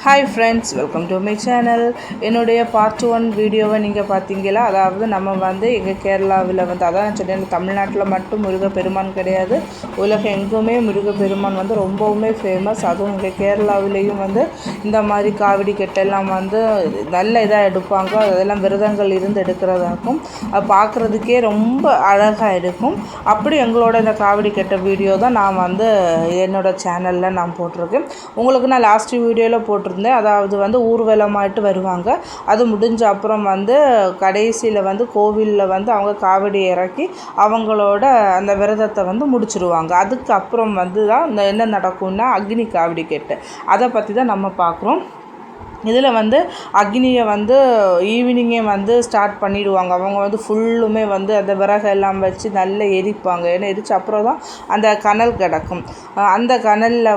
Hi friends, welcome to my channel. என்னுடைய part 1 வீடியோவை நீங்கள் பார்த்தீங்களா? அதாவது நம்ம எங்கள் கேரளாவில் அதான் நான் சொன்னேன், தமிழ்நாட்டில் மட்டும் முருகப்பெருமான் கிடையாது, உலகம் எங்குமே முருகப்பெருமான் ரொம்பவுமே ஃபேமஸ். அதுவும் எங்கள் கேரளாவிலேயும் இந்த மாதிரி காவடி கெட்டெல்லாம் நல்ல இதாக எடுப்பாங்க. அதெல்லாம் விரதங்கள் இருந்து எடுக்கிறதாகும். அது பார்க்குறதுக்கே ரொம்ப அழகாக இருக்கும். அப்படி எங்களோட இந்த காவடி கெட்ட வீடியோ தான் நான் என்னோடய சேனலில் நான் போட்டிருக்கேன். உங்களுக்கு நான் லாஸ்ட் வீடியோவில் போட்டிருக்கேன். அதாவது ஊர்வலமாயிட்டு வருவாங்க. அது முடிஞ்ச அப்புறம் கடைசியில் கோவிலில் அவங்க காவடி இறக்கி அவங்களோட அந்த விரதத்தை முடிச்சிருவாங்க. அதுக்கப்புறம் தான் என்ன நடக்கும்னா அக்னி காவடி கெட்டு, அதை பற்றி தான் நம்ம பார்க்குறோம். இதில் அக்னியை ஈவினிங்கே ஸ்டார்ட் பண்ணிவிடுவாங்க. அவங்க ஃபுல்லுமே அந்த விறகு எல்லாம் வச்சு நல்லா எரிப்பாங்க. ஏன்னா எரிச்ச அப்புறம் தான் அந்த கனல் கிடக்கும். அந்த கனலில்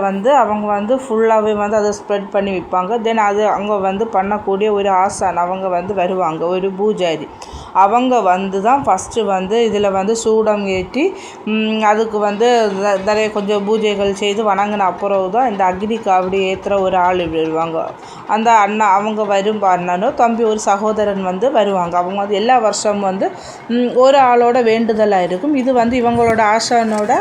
அவங்க ஃபுல்லாகவே அதை ஸ்ப்ரெட் பண்ணி வைப்பாங்க. தென் அது அங்கே பண்ணக்கூடிய ஒரு ஆசான் அவங்க வருவாங்க, ஒரு பூஜாரி. அவங்க தான் ஃபஸ்ட்டு இதில் சூடம் ஏற்றி அதுக்கு நிறைய கொஞ்சம் பூஜைகள் செய்து வணங்கின அப்புறம் தான் இந்த அக்னி காவடி ஏற்றுற ஒரு ஆள் வருவாங்க. அந்த அண்ணா அவங்க அண்ணனோ தம்பி ஒரு சகோதரன் வருவாங்க. அவங்க எல்லா வருஷமும் ஒரு ஆளோட வேண்டுதலாக இருக்கும். இது இவங்களோட ஆசானோட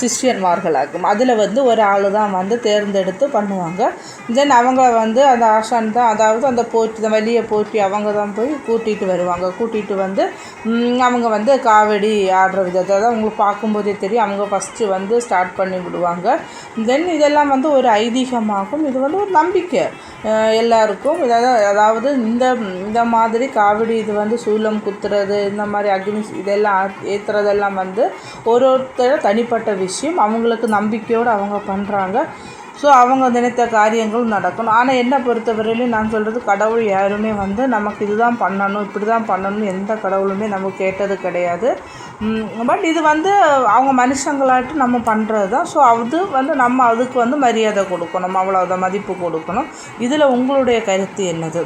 சிஷ்யன்மார்களாகும். அதில் ஒரு ஆள் தான் தேர்ந்தெடுத்து பண்ணுவாங்க. தென் அவங்க அந்த ஆசான் தான், அதாவது அந்த போற்றி வழியை போற்றி அவங்க தான் போய் கூட்டிகிட்டு வருவாங்க. கூட்டிகிட்டு அவங்க காவடி ஆடுற விதத்தை தான் உங்களுக்கு பார்க்கும்போதே தெரியும். அவங்க ஃபஸ்ட்டு ஸ்டார்ட் பண்ணி விடுவாங்க. தென் இதெல்லாம் ஒரு ஐதீகமாகும். இது ஒரு நம்பிக்கை எல்லாருக்கும். அதாவது இந்த மாதிரி காவடி இது சூலம் குத்துறது, இந்த மாதிரி அக்னி இதெல்லாம் ஏற்றுறதெல்லாம் ஒருத்தர் தனிப்பட்ட விஷயம். அவங்களுக்கு நம்பிக்கையோடு அவங்க பண்ணுறாங்க. ஸோ அவங்க நினைத்த காரியங்களும் நடக்கணும். ஆனால் என்னை பொறுத்தவரையிலும் நான் சொல்கிறது, கடவுள் யாருமே நமக்கு இதுதான் பண்ணணும், இப்படி தான் பண்ணணும்னு எந்த கடவுளுமே நமக்கு கேட்டது கிடையாது. பட் இது அவங்க மனுஷங்களாட்டு நம்ம பண்ணுறது தான். ஸோ அது நம்ம அதுக்கு மரியாதை கொடுக்கணும், அவ்வளோதான் மதிப்பு கொடுக்கணும். இதில் உங்களுடைய கருத்து என்னது?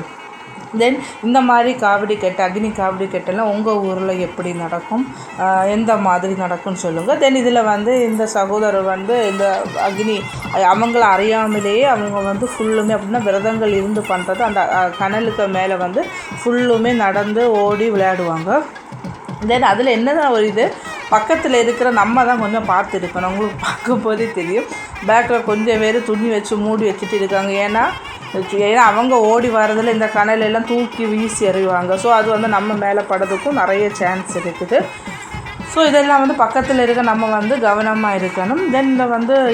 தென் இந்த மாதிரி காவடி கெட்டு, அக்னி காவடி கெட்டெல்லாம் உங்கள் ஊரில் எப்படி நடக்கும், எந்த மாதிரி நடக்கும்னு சொல்லுங்கள். தென் இதில் இந்த சகோதரர் இந்த அக்னி அவங்கள அறியாமலேயே அவங்க ஃபுல்லுமே அப்படின்னா விரதங்கள் இருந்து பண்ணுறது. அந்த கனலுக்கு மேலே ஃபுல்லுமே நடந்து ஓடி விளையாடுவாங்க. தென் அதில் என்னதான் ஒரு இது, பக்கத்தில் இருக்கிற நம்ம தான் கொஞ்சம் பார்த்து இருக்கணும். உங்களுக்கு பார்க்கும்போதே தெரியும், பேக்கில் கொஞ்சம் பேர் துணி வச்சு மூடி வச்சுட்டு இருக்காங்க. ஏன்னா அவங்க ஓடி வரதில் இந்த கனலெல்லாம் தூக்கி வீசி எறிவாங்க. ஸோ அது நம்ம மேலே படுறதுக்கும் நிறைய சான்ஸ் இருக்குது. ஸோ இதெல்லாம் பக்கத்தில் இருக்க நம்ம கவனமாக இருக்கணும். தென்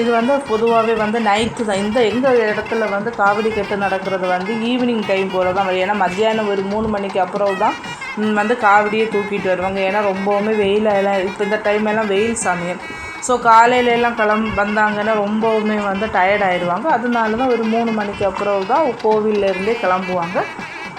இது பொதுவாகவே நைட்டு தான் எங்கள் இடத்துல காவடி கெட்டு நடக்கிறது ஈவினிங் டைம் போல தான் வரும். ஏன்னா மத்தியானம் ஒரு 3 மணிக்கு அப்புறம் தான் காவடியை தூக்கிட்டு வருவாங்க. ஏன்னா ரொம்பவுமே வெயிலெல்லாம் இப்போ இந்த டைம் எல்லாம் வெயில் சமயம். ஸோ காலையிலலாம் வந்தாங்கன்னா ரொம்பவுமே டயர்ட் ஆகிடுவாங்க. அதனால தான் ஒரு 3 மணிக்கு அப்புறம் தான் கோவிலேருந்தே கிளம்புவாங்க.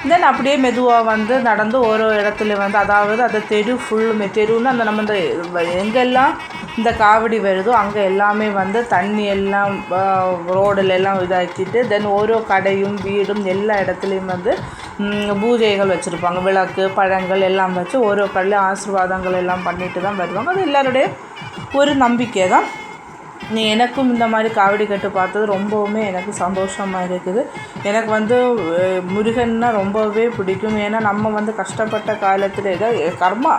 தென் அப்படியே மெதுவாக நடந்து ஒரு இடத்துல அதாவது அந்த தெரு ஃபுல்லுமே, தெருன்னா அந்த நம்ம எங்கெல்லாம் இந்த காவடி வருதோ அங்கே எல்லாமே தண்ணி எல்லாம் ரோடில் எல்லாம் இதாக்கிட்டு, தென் ஓரோ கடையும் வீடும் எல்லா இடத்துலையும் பூஜைகள் வச்சுருப்பாங்க. விளக்கு பழங்கள் எல்லாம் வச்சு ஓரோ கடையில் ஆசீர்வாதங்கள் எல்லாம் பண்ணிட்டு தான் வருவாங்க. அது எல்லாருடைய ஒரு நம்பிக்கை தான். எனக்கும் இந்த மாதிரி காவடி கட்டு பார்த்தது ரொம்பவுமே எனக்கு சந்தோஷமாக இருக்குது. எனக்கு முருகன்னா ரொம்பவே பிடிக்கும். ஏன்னா நம்ம கஷ்டப்பட்ட காலத்தில் ஏதோ கர்மா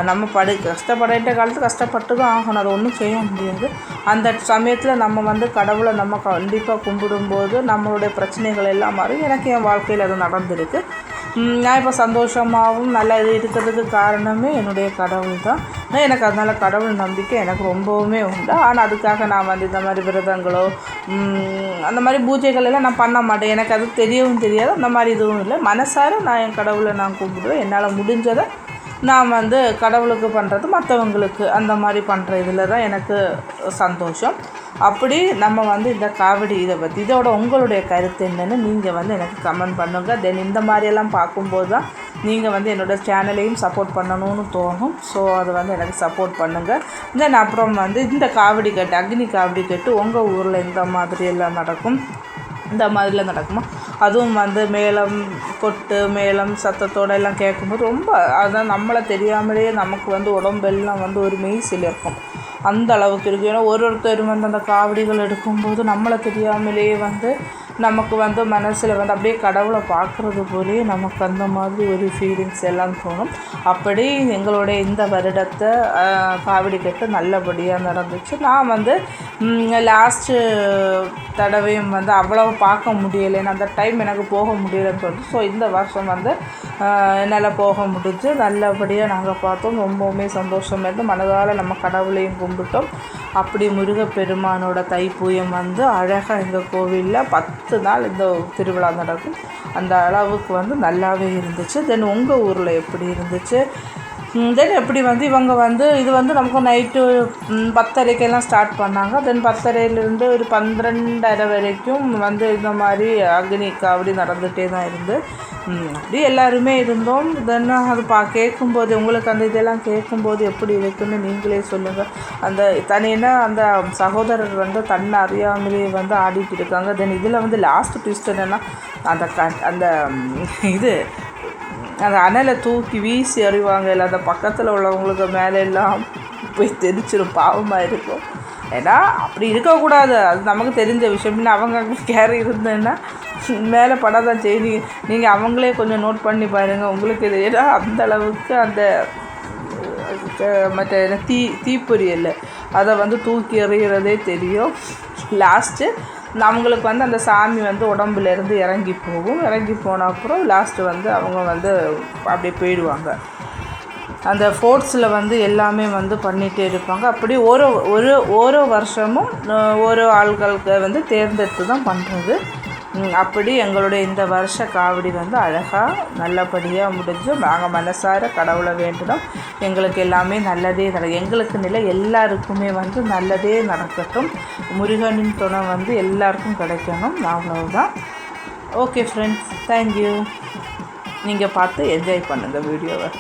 நம்ம கஷ்டப்பட்ட காலத்தில் கஷ்டப்பட்டு தான் ஆகணும், அதை ஒன்றும் செய்ய முடியாது. அந்த சமயத்தில் நம்ம கடவுளை நம்ம கண்டிப்பாக கும்பிடும்போது நம்மளுடைய பிரச்சனைகள் எல்லாம் மாறும். எனக்கு என் வாழ்க்கையில் அது நடந்திருக்கு. நான் இப்போ சந்தோஷமாகவும் நல்லா இது இருக்கிறதுக்கு காரணமே என்னுடைய கடவுள் தான். எனக்கு அதனால் கடவுள் நம்பிக்கை எனக்கு ரொம்பவுமே உண்டு. ஆனால் அதுக்காக நான் இந்த மாதிரி விரதங்களோ அந்த மாதிரி பூஜைகள் எல்லாம் நான் பண்ண மாட்டேன். எனக்கு அது தெரியவும் தெரியாது, அந்த மாதிரி இதுவும் இல்லை. மனசார நான் என் கடவுளை நான் கும்பிடுவேன். என்னால் முடிஞ்சதை நான் கடவுளுக்கு பண்ணுறது, மற்றவங்களுக்கு அந்த மாதிரி பண்ணுற இதில் தான் எனக்கு சந்தோஷம். அப்படி நம்ம இந்த காவடி இதை பற்றி இதோட உங்களுடைய கருத்து என்னென்னு நீங்கள் எனக்கு கமெண்ட் பண்ணுங்கள். தென் இந்த மாதிரியெல்லாம் பார்க்கும்போது தான் நீங்கள் என்னோடய சேனலையும் சப்போர்ட் பண்ணணும்னு தோணும். ஸோ அது எனக்கு சப்போர்ட் பண்ணுங்கள். தென் அப்புறம் இந்த காவடி கட்டு, அக்னி காவடி கட்டு உங்கள் ஊரில் இந்த மாதிரியெல்லாம் நடக்கும், இந்த மாதிரிலாம் நடக்குமா? அதுவும் மேளம் கொட்டு மேளம் சத்தத்தோடு எல்லாம் கேட்கும்போது ரொம்ப அதான் நம்மளை தெரியாமலேயே நமக்கு உடம்பெல்லாம் ஒரு மெய்சில் இருக்கும். அந்த அளவுக்கு இருக்குது. ஏன்னா ஒருத்தர் அந்த காவடிகள் எடுக்கும்போது நம்மளை தெரியாமலேயே நமக்கு வந்து மனசில் வந்து அப்படியே கடவுளை பார்க்குறது போலே நமக்கு அந்த மாதிரி ஒரு ஃபீலிங்ஸ் எல்லாம் தோணும். அப்படி எங்களுடைய இந்த வருடத்தை காவடி கட்டு நல்லபடியாக நடந்துச்சு. நான் வந்து லாஸ்ட்டு தடவையும் வந்து அவ்வளவு பார்க்க முடியலைன்னு அந்த டைம் எனக்கு போக முடியலைன்னு தோணுச்சு. ஸோ இந்த வருஷம் வந்து என்னால் போக முடிஞ்சு நல்லபடியாக நாங்கள் பார்த்தோம். ரொம்பவுமே சந்தோஷமாக இருந்து மனதால் நம்ம கடவுளையும் கும்பிட்டோம். அப்படி முருகப்பெருமானோட தைப்பூயம் வந்து அழகாக எங்கள் கோவிலில் 10 நாள் இந்த திருவிழா நடக்கும். அந்த அளவுக்கு வந்து நல்லாவே இருந்துச்சு. தென் உங்கள் ஊரில் எப்படி இருந்துச்சு? தென் எப்படி வந்து இவங்க வந்து இது வந்து நமக்கு நைட்டு 10:30 ஸ்டார்ட் பண்ணாங்க. தென் 10:30 ஒரு 12:30 வரைக்கும் வந்து இந்த மாதிரி அக்னி காவடி நடந்துகிட்டே தான் இருந்து அப்படி எல்லாருமே இருந்தோம். தென் அது கேட்கும்போது உங்களுக்கு அந்த இதெல்லாம் கேட்கும்போது எப்படி இருக்குன்னு நீங்களே சொல்லுங்கள். அந்த தனியாக அந்த சகோதரர் வந்து தன்னை அறியாமலே வந்து ஆடிட்டு இருக்காங்க. தென் இதில் வந்து லாஸ்ட் ட்விஸ்ட் என்னென்னா அந்த இது அந்த அனலை தூக்கி வீசி அறிவாங்க இல்லை அந்த பக்கத்தில் உள்ளவங்களுக்கு மேலே எல்லாம் போய் தெரிச்சிடும். பாவமாக இருக்கும். ஏன்னா அப்படி இருக்கக்கூடாது. அது நமக்கு தெரிஞ்ச விஷயம். அவங்க கேர் இருந்ததுன்னா மேலே படாதான் செய்தி. நீங்கள் அவங்களே கொஞ்சம் நோட் பண்ணி பாருங்கள். உங்களுக்கு இது ஏன்னா அந்தளவுக்கு அந்த மற்ற தீப்பொரியல் அதை வந்து தூக்கி எறிகிறதே தெரியும். லாஸ்ட்டு நம்மளுக்கு வந்து அந்த சாமி வந்து உடம்புலேருந்து இறங்கி போகும். இறங்கி போன அப்புறம் லாஸ்ட்டு வந்து அவங்க வந்து அப்படியே போயிடுவாங்க. அந்த ஃபோர்ட்ஸில் வந்து எல்லாமே வந்து பண்ணிகிட்டே இருப்பாங்க. அப்படி ஒரு வருஷமும் ஒரு ஆள்களுக்கு வந்து தேர்ந்தெடுத்து தான் பண்ணுறது. அப்படி எங்களுடைய இந்த வருஷ காவடி வந்து அழகாக நல்லபடியாக முடிஞ்சு நாங்கள் மனசார கடவுளை வேண்டினோம். எங்களுக்கு எல்லாமே நல்லதே எங்களுக்கு நிலை எல்லாருக்குமே வந்து நல்லதே நடக்கட்டும். முருகனின் துணை வந்து எல்லாருக்கும் கிடைக்கணும். அவ்வளவுதான். Okay friends, thank you. நீங்கள் பார்த்து என்ஜாய் பண்ணுங்கள் வீடியோவை.